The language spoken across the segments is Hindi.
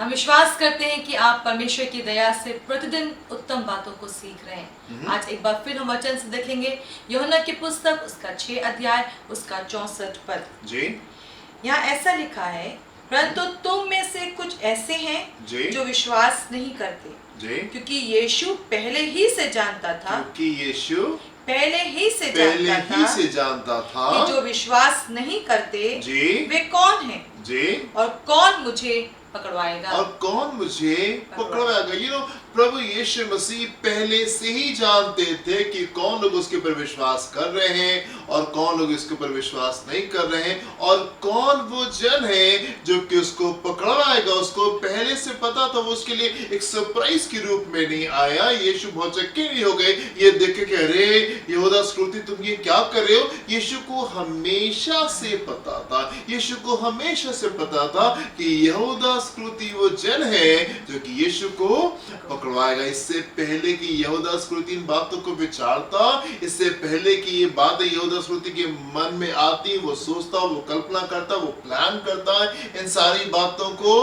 हम विश्वास करते हैं कि आप परमेश्वर की दया से प्रतिदिन उत्तम बातों को सीख रहे हैं। आज एक बार फिर हम वचन से देखेंगे यूहन्ना की पुस्तक उसका 6 अध्याय उसका 64 पद। जी यहाँ ऐसा लिखा है, परंतु तुम में से कुछ ऐसे हैं जी जो विश्वास नहीं करते, जी क्योंकि यीशु पहले ही से जानता था, क्योंकि यीशु पहले ही से जानता था कि जो विश्वास नहीं करते जी वे कौन हैं जी और कौन मुझे पकड़वाएगा। और कौन मुझे पकड़वाएगा। प्रभु यीशु मसीह पहले से ही जानते थे कि कौन लोग उसके ऊपर विश्वास कर रहे हैं और कौन लोग इसके ऊपर विश्वास नहीं कर रहे हैं, और कौन वो जन है जो कि उसको पकड़वाएगा। उसको पहले से पता था। वो उसके लिए एक सरप्राइज के रूप में नहीं आया। यीशु बहुत चक्के नहीं हो गए ये देख के कह रहे यहूदा इस्करियोती तुम ये क्या कर रहे हो। यीशु को हमेशा से पता था, यीशु को हमेशा से पता था कि यहूदा इस्करियोती वो जन है जो कि यीशु को पकड़वाएगा। इससे पहले कि यहूदा इस्करियोती इन बातों को विचारता, इससे पहले कि ये बातें यहूदा इस्करियोती के मन में आती, वो सोचता, वो कल्पना करता, वो प्लान करता है इन सारी बातों को,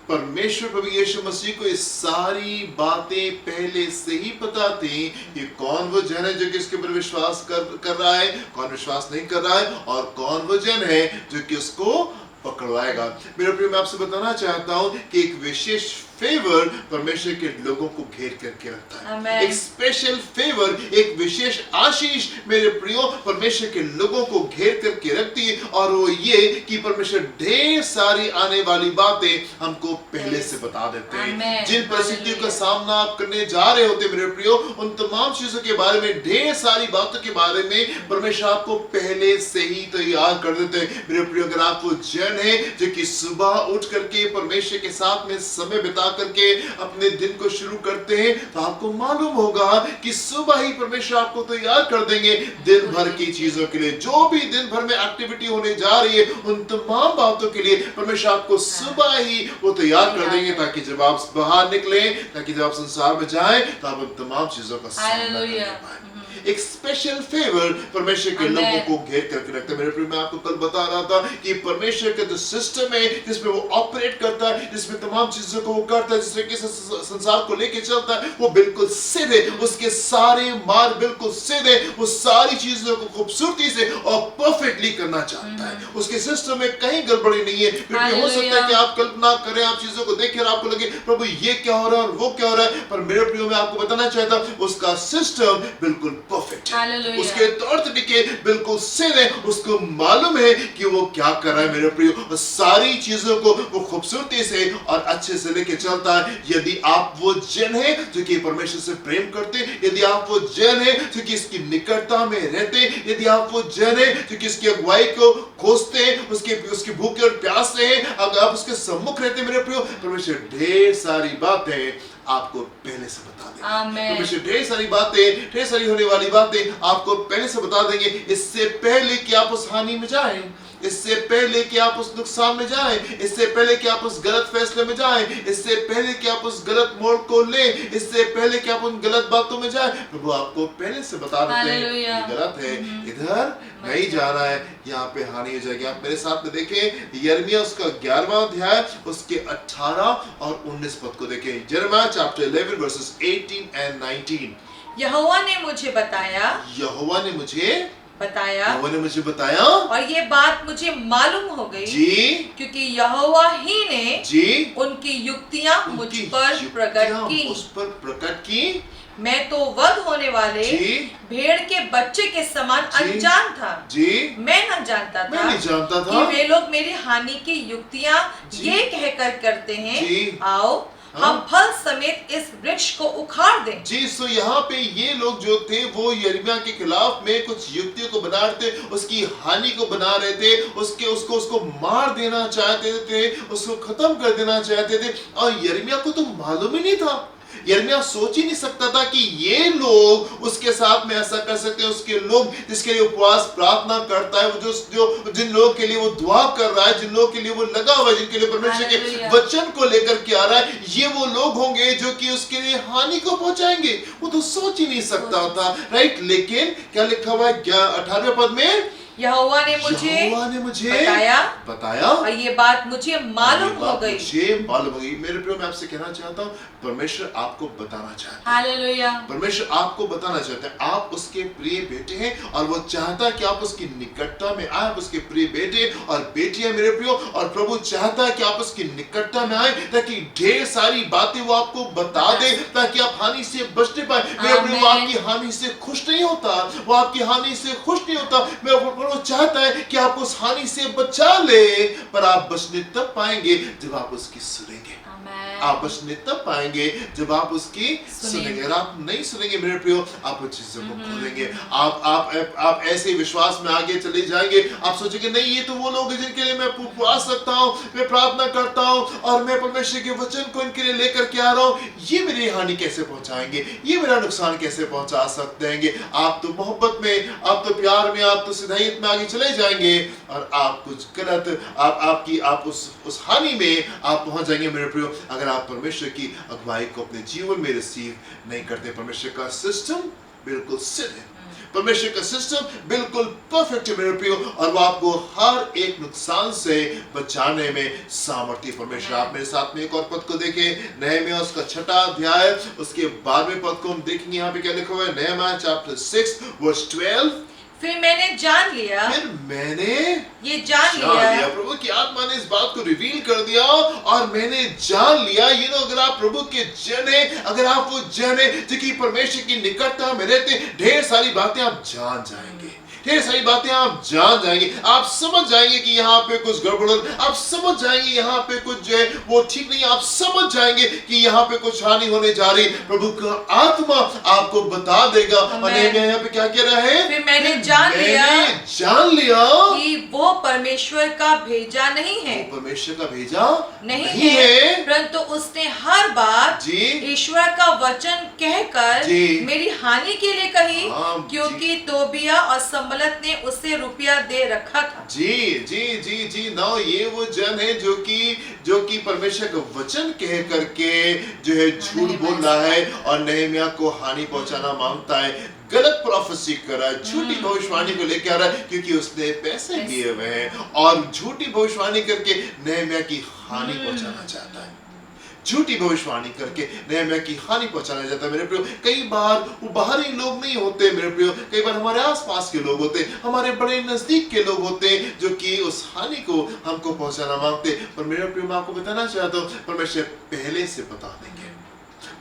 परमेश्वर प्रभु यीशु मसीह को ये सारी बातें पहले से ही पता थी कि कौन वो जन है जो कि इसके ऊपर विश्वास कर रहा है, कौन विश्वास नहीं कर रहा है, और कौन वो जन है जो कि उसको पकड़वाएगा। मेरे प्रिय, मैं आपसे बताना चाहता हूं कि एक विशेष फेवर परमेश्वर के लोगों को घेर करके रखता है। एक स्पेशल फेवर, एक विशेष आशीष मेरे प्रियो परमेश्वर के लोगों को घेर करके रखती है, और वो ये कि परमेश्वर ढेर सारी आने वाली बातें हमको पहले से बता देते हैं। जिन परिस्थितियों का सामना आप करने जा रहे होते मेरे प्रियो, उन तमाम चीजों के बारे में, ढेर सारी बातों के बारे में परमेश्वर आपको पहले से ही तैयार कर देते हैं। मेरे प्रियो, अगर आप वो जन है जो कि सुबह उठ करके परमेश्वर के साथ में समय बिता करके अपने दिन को शुरू करते हैं, तो आपको मालूम होगा कि सुबह ही परमेश्वर आपको तैयार कर देंगे दिन भर की चीजों के लिए। जो भी दिन भर में एक्टिविटी होने जा रही है, उन तमाम बातों के लिए परमेश्वर आपको सुबह ही वो तैयार कर देंगे, ताकि जब आप बाहर निकले, ताकि जब आप संसार में जाएं, तो आप उन तमाम चीजों का सामना कर पाए। एक स्पेशल फेवर परमेश्वर के लोगों को घेर करके रखता है। मेरे प्रिय, मैं आपको कल बता रहा था कि परमेश्वर का जो सिस्टम है जिसमें वो ऑपरेट करता है, जिसमें तमाम चीजों को वो करता है, जिस तरीके से संसार को लेके चलता है, वो बिल्कुल सीधे, उसके सारे मार्ग बिल्कुल सीधे, वो सारी चीजों को खूबसूरती से और परफेक्टली करना चाहता है। उसके सिस्टम में कहीं गड़बड़ी नहीं है। हो सकता है कि आप कल्पना करें, आप चीजों को देखें और आपको लगे प्रभु ये क्या हो रहा है और वो क्या हो रहा है, पर मेरे प्रियो, मैं आपको बताना चाहता हूं उसका सिस्टम बिल्कुल परफेक्ट है। उसके तौर तरीके बिल्कुल सीधे, उसको मालूम है कि वो क्या कर रहा है मेरे प्रियो, और सारी चीजों को वो खूबसूरती से और अच्छे से लेके चलता है। यदि आप वो जन है जो कि परमेश्वर से प्रेम करते, यदि आप वो जन है जो कि इसकी निकटता में रहते, यदि आप वो जन है जो कि इसकी अगुवाई को खोजते हैं, उसकी भूखे और प्यास से हैं, अगर आप उसके सम्मुख रहते मेरे प्रियो, परमेश्वर ढेर सारी बातें आपको पहले से बता देंगे। परमेश्वर ढेर सारी बातें, ढेर सारी होने वाली बातें आपको पहले से बता देंगे, इससे पहले कि आप उस हानि में जाएं, इससे पहले कि आप उस नुकसान में जाएं, इससे पहले कि आप उस गलत फैसले में जाएं, इससे पहले कि आप उस गलत मोड़ को लें, इससे पहले कि आप उन गलत बातों में जाएं, प्रभु आपको पहले से बता देते हैं ये गलत है, इधर नहीं जाना है, यहाँ पे हानि हो जाएगी। आप मेरे साथ में देखें यिर्मयाह उसका 11वां अध्याय उसके 18 और 19 पद को देखें। यिर्मयाह चैप्टर 11 वर्सेस 18 and 19। यहोवा ने मुझे बताया और ये बात मुझे मालूम हो गई जी, क्योंकि यहोवा ही ने जी उनकी युक्तियां मुझ पर प्रकट की। मैं तो वध होने वाले भेड़ के बच्चे के समान अनजान था। मैं नहीं जानता था कि वे लोग मेरी हानि की युक्तियां ये कहकर करते हैं, आओ हम फल समेत इस वृक्ष को उखाड़ दें। जी, सो यहाँ पे ये लोग जो थे वो यिर्मयाह के खिलाफ में कुछ युक्तियों को बना रहे थे, उसकी हानि को बना रहे थे, उसको मार देना चाहते थे, उसको खत्म कर देना चाहते थे, और यिर्मयाह को तो मालूम ही नहीं था। यिर्मयाह सोच ही नहीं सकता था कि ये लोग उसके साथ में ऐसा कर सकते हैं। उसके लोग जिसके लिए उपवास प्रार्थना करता है, जो जिन लोगों के लिए वो दुआ कर रहा है, जिन लोगों के लिए वो लगा हुआ है, जिनके लिए परमेश्वर के वचन को लेकर के आ रहा है, ये वो लोग होंगे जो कि उसके लिए हानि को पहुंचाएंगे। वो तो सोच ही नहीं सकता था, राइट। लेकिन क्या लिखा हुआ है 18वें पद में, यहोवा ने मुझे बताया और ये बात मुझे मालूम हो गई। मेरे प्रियो, मैं आपसे कहना चाहता हूँ, परमेश्वर आपको बताना चाहता है। हालेलुया। परमेश्वर आपको बताना चाहता है, आप उसके प्रिय बेटे हैं और वो चाहता है कि आप उसकी निकटता में आए। आप उसके प्रिय बेटे और बेटियां मेरे प्रियो, और प्रभु चाहता है कि आप उसकी निकटता में आए ताकि ढेर सारी बातें वो आपको बता दे, ताकि आप हानि से बचने पाए। मेरे प्रियो, वो आपकी हानि से खुश नहीं होता, वो आपकी हानि से खुश नहीं होता। वो चाहता है कि आप उस हानि से बचा ले, पर आप बचने तब पाएंगे जब आप उसकी सुनेंगे। आप बचने तब पाएंगे जब आप उसकी सुनेंगे। अगर आप नहीं सुनेंगे मेरे प्रियो, आप उन चीजों को भूलेंगे। आप ऐसे विश्वास में आगे चले जाएंगे। आप सोचेंगे नहीं, ये तो वो लोग हैं जिनके लिए मैं उपवास रखता हूँ, मैं प्रार्थना करता हूँ और मैं परमेश्वर के वचन को इनके लिए लेकर के आ रहा हूँ, ये मेरी हानि कैसे पहुंचाएंगे, ये मेरा नुकसान कैसे पहुंचा सकते हैं। आप तो मोहब्बत में, आप तो प्यार में, आप तो सिधाइयत में आगे चले जाएंगे और आप कुछ गलत, आप उस हानि में आप पहुंच जाएंगे मेरे प्रियो, अगर आप परमेश्वर की अगुवाई को अपने जीवन में रिसीव नहीं करते। परमेश्वर का सिस्टम बिल्कुल सिद्ध है, परमेश्वर का सिस्टम बिल्कुल परफेक्ट है मेरे प्रियो, और वो आपको हर एक नुकसान से बचाने में सामर्थ्य। परमेश्वर, आप मेरे साथ में एक और पद को देखें, नहम्याह उसका 6वां अध्याय उसके 12वें पद को हम देखेंगे। यहाँ पे क्या लिखा हुआ है? नहम्याह चैप्टर 6 वर्स 12। फिर मैंने जान लिया, प्रभु की आत्मा ने इस बात को रिवील कर दिया और मैंने जान लिया। अगर आप प्रभु के जन हैं, अगर आप वो जन हैं जो कि परमेश्वर की निकटता में रहते, ढेर सारी बातें आप जान जाएंगे, ढेर सारी बातें आप जान जाएंगे। आप समझ जाएंगे कि यहाँ पे कुछ गड़बड़, आप समझ जाएंगे यहाँ पे कुछ जो है वो ठीक नहीं, आप समझ जाएंगे कि यहाँ पे कुछ हानि होने जा रही। प्रभु का आत्मा आपको बता देगा। और यहाँ पे क्या कह रहा है? फिर मैंने जान लिया कि वो परमेश्वर का भेजा नहीं है, वो परमेश्वर का भेजा नहीं है, परंतु उसने हर बात ईश्वर का वचन कहकर मेरी हानि के लिए कही, क्योंकि तोबिया और संबलत ने उससे रुपया दे रखा था। जी ना, ये वो जन है जो कि परमेश्वर का वचन कह करके जो है झूठ बोल रहा है और नहम्याह को हानि पहुंचाना मांगता है, गलत प्रोफेसी कर रहा है, झूठी भविष्यवाणी को लेकर आ रहा है, क्योंकि उसने पैसे दिए हुए हैं और झूठी भविष्यवाणी करके नहम्याह की हानि पहुंचाना चाहता है। झूठी भविष्यवाणी करके नहम्याह की हानि पहुंचाना चाहता है मेरे प्रियो। कई बार वो बाहरी लोग नहीं होते मेरे प्रियो, कई बार हमारे आसपास के लोग होते, हमारे बड़े नजदीक के लोग होते जो कि उस हानि को हमको पहुंचाना मांगते। पर मेरे प्रियो, मैं आपको बताना चाहता हूँ, परमेश्वर पहले से बता देंगे,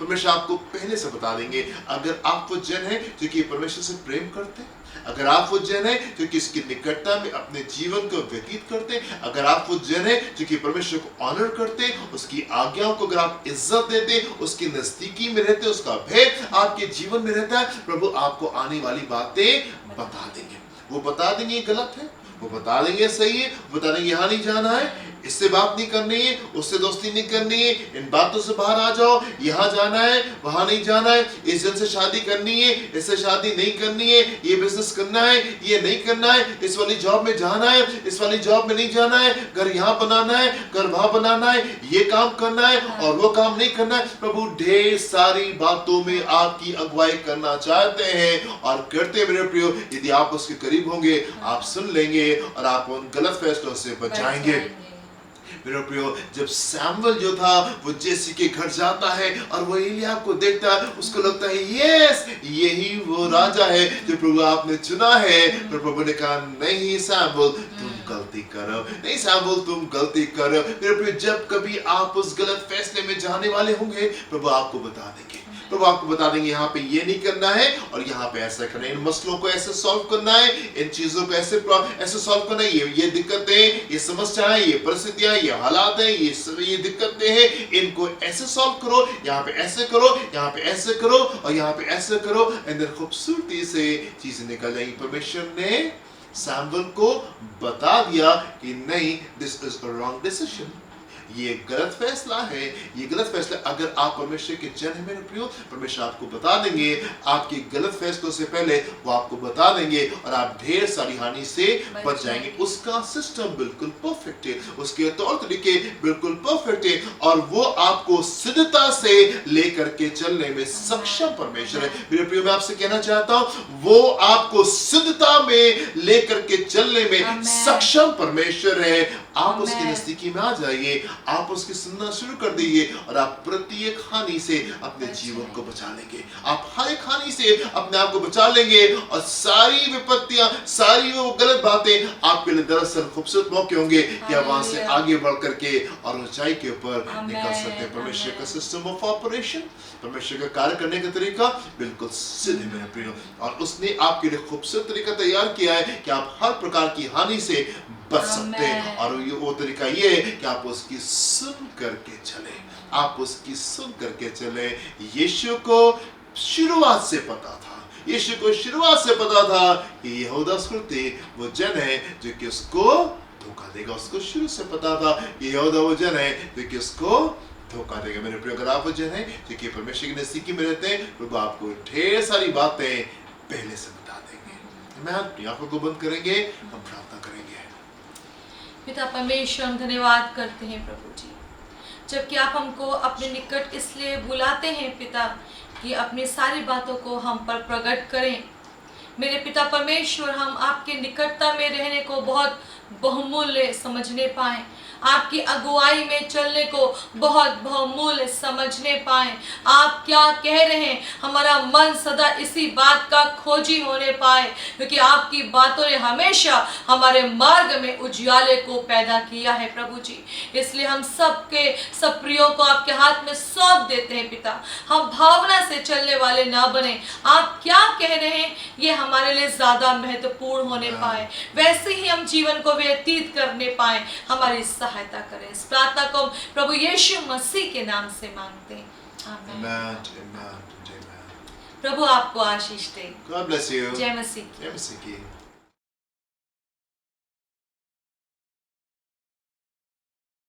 परमेश्वर आपको पहले से बता देंगे। अगर आप वो जन है जो कि परमेश्वर से प्रेम करते, अगर आप वो जन है जो कि इसकी निकटता में अपने जीवन को व्यतीत करते, अगर आप वो जन है जो कि परमेश्वर को ऑनर करते, उसकी आज्ञाओं को अगर आप इज्जत देते, उसकी नजदीकी में रहते, उसका भय आपके जीवन में रहता है, प्रभु आपको आने वाली बातें बता देंगे। वो बता देंगे गलत है, वो बता देंगे सही है, बता देंगे यहाँ नहीं जाना है, इससे बात नहीं करनी है, उससे दोस्ती नहीं करनी है, इन बातों से बाहर आ जाओ, यहाँ जाना है, वहां नहीं जाना है, इस जन से शादी करनी है, इससे शादी नहीं करनी है, ये बिजनेस करना है, ये नहीं करना है, इस वाली जॉब में जाना है, इस वाली जॉब में नहीं जाना है, घर यहाँ बनाना है, घर वहां बनाना है, ये काम करना है और वो काम नहीं करना है। प्रभु ढेर सारी बातों में आपकी अगुवाई करना चाहते हैं और करते। मेरे प्रियो, यदि आप उसके करीब होंगे, आप सुन लेंगे और आप उन गलत फैसलों से बच जाएंगे। मेरे प्रियो, जब सैमुअल जो था वो जेसी के घर जाता है और वो एलियाब को देखता है, उसको लगता है यस, यही वो राजा है जो प्रभु आपने चुना है। पर प्रभु ने कहा नहीं सैमुअल, तुम गलती करो, नहीं सैमुअल तुम गलती करो। मेरे प्रियो, जब कभी आप उस गलत फैसले में जाने वाले होंगे, प्रभु आपको बता देंगे, प्रभु आपको बता देंगे यहाँ पे ये नहीं करना है और यहाँ पे ऐसा करना है, इन मसलों को ऐसे सॉल्व करना है, इन चीजों को ऐसे सॉल्व करना है, ये दिक्कतें, ये समस्याएं, ये परिस्थितियां, ये हालात हैं, ये दिक्कतें हैं, इनको ऐसे सॉल्व करो, यहाँ पे ऐसे करो, यहाँ पे ऐसे करो और यहाँ पे ऐसे करो, अंदर खूबसूरती से चीजें निकल जाएंगी। परमेश्वर ने सैमुअल को बता दिया कि नहीं, this is a wrong decision, ये गलत फैसला है, ये गलत फैसला। अगर आप परमेश्वर के जन हैं मेरे प्रियो, परमेश्वर आपको बता देंगे, आपके गलत फैसलों से पहले वो आपको बता देंगे और आप ढेर सारी हानि से बच जाएंगे। उसका सिस्टम बिल्कुल परफेक्ट है, उसके तौर तरीके बिल्कुल परफेक्ट है और वो आपको सिद्धता से लेकर के चलने में सक्षम परमेश्वर है। मेरे प्रियो, मैं आपसे कहना चाहता हूं, वो आपको सिद्धता में लेकर के चलने में सक्षम परमेश्वर है। आप उसके नजदीकी में आ जाइए, आप उसकी सुनना शुरू कर दीजिए और आप प्रत्येक हानि से अपने जीवन को बचा लेंगे। आप हर एक हानि से अपने आप को बचा लेंगे और सारी विपत्तियां, सारी वो गलत बातें आपके लिए दरअसल खूबसूरत मौके होंगे कि आप वहां से आगे बढ़ करके और ऊंचाई के ऊपर निकल सकते हैं। परमेश्वर का सिस्टम ऑफ ऑपरेशन, परमेश्वर का कार्य करने का तरीका बिल्कुल सिद्ध है मेरे प्रियो, और उसने आपके लिए खूबसूरत तरीका तैयार किया है कि आप हर प्रकार की हानि से बच सकते हैं। और वो तरीका ये है कि आप उसकी सुन करके चले, आप उसकी सुन करके चले। यीशु को शुरुआत से पता था, यीशु को शुरुआत से पता था कि यहूदा इस्करियोती वो जन है जो कि उसको धोखा देगा। उसको शुरू से पता था कि यहूदा वो जन है जो कि उसको धोखा देगा। मेरे प्रिय, अगर आप वो जन है जो कि परमेश्वर की नजदीकी में रहते हैं, प्रभु आपको ढेर सारी बातें पहले से बता देंगे। मैं अपनी आंखों को बंद करेंगे, हम प्रार्थना करेंगे। पिता परमेश्वर, हम धन्यवाद करते हैं प्रभु जी, जबकि आप हमको अपने निकट इसलिए बुलाते हैं पिता कि अपनी सारी बातों को हम पर प्रकट करें। मेरे पिता परमेश्वर, हम आपके निकटता में रहने को बहुत बहुमूल्य समझने पाएं, आपकी अगुवाई में चलने को बहुत बहुमूल्य समझने पाएं। आप क्या कह रहे हैं, हमारा मन सदा इसी बात का खोजी होने पाए, क्योंकि आपकी बातों ने हमेशा हमारे मार्ग में उजियाले को पैदा किया है प्रभु जी। इसलिए हम सब प्रियों को आपके हाथ में सौंप देते हैं पिता। हम भावना से चलने वाले ना बने, आप क्या कह रहे हैं ये हमारे लिए ज्यादा महत्वपूर्ण होने पाए, वैसे ही हम जीवन को व्यतीत करने पाए। हमारी सहायता करें। इस प्रार्थना को प्रभु यीशु मसीह के नाम से मांगते हैं, आमीन। प्रभु आपको आशीष दे। God bless you. जय मसीह। जय मसीह की।